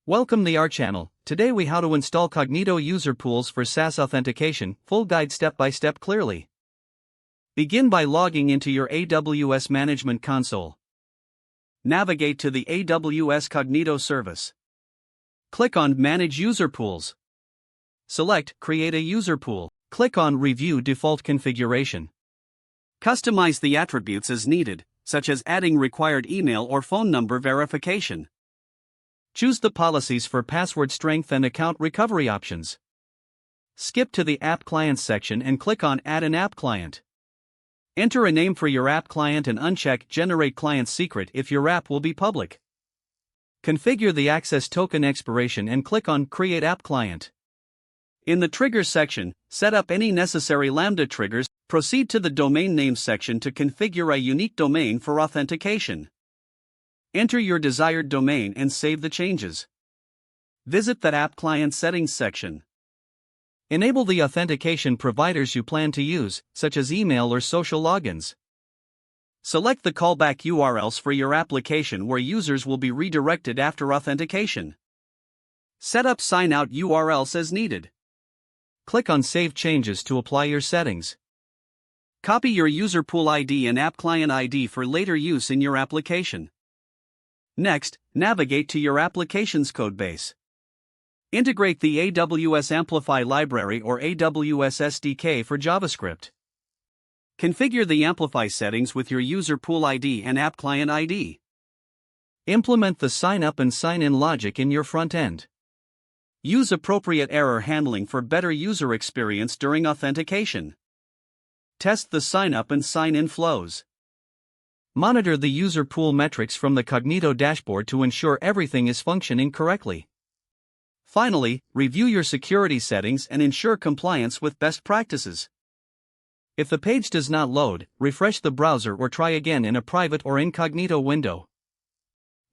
Welcome to our channel. Today we how to install Cognito user pools for SaaS authentication, full guide step by step clearly. Begin by logging into your AWS Management Console. Navigate to the AWS Cognito service. Click on Manage User Pools. Select Create a User Pool. Click on Review Default Configuration. Customize the attributes as needed, such as adding required email or phone number verification. Choose the policies for password strength and account recovery options. Skip to the App Clients section and click on Add an App Client. Enter a name for your app client and uncheck Generate Client Secret if your app will be public. Configure the access token expiration and click on Create App Client. In the Triggers section, set up any necessary Lambda triggers. Proceed to the Domain Name section to configure a unique domain for authentication. Enter your desired domain and save the changes. Visit the App Client Settings section. Enable the authentication providers you plan to use, such as email or social logins. Select the callback URLs for your application where users will be redirected after authentication. Set up sign-out URLs as needed. Click on Save Changes to apply your settings. Copy your user pool ID and app client ID for later use in your application. Next, navigate to your application's codebase. Integrate the AWS Amplify library or AWS SDK for JavaScript. Configure the Amplify settings with your user pool ID and app client ID. Implement the sign-up and sign-in logic in your front end. Use appropriate error handling for better user experience during authentication. Test the sign-up and sign-in flows. Monitor the user pool metrics from the Cognito dashboard to ensure everything is functioning correctly. Finally, review your security settings and ensure compliance with best practices. If the page does not load, refresh the browser or try again in a private or incognito window.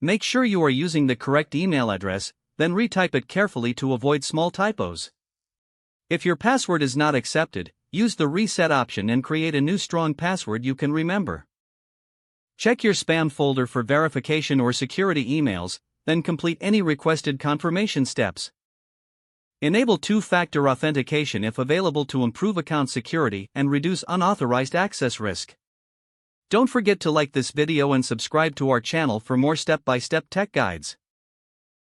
Make sure you are using the correct email address, then retype it carefully to avoid small typos. If your password is not accepted, use the reset option and create a new strong password you can remember. Check your spam folder for verification or security emails, then complete any requested confirmation steps. Enable two-factor authentication if available to improve account security and reduce unauthorized access risk. Don't forget to like this video and subscribe to our channel for more step-by-step tech guides.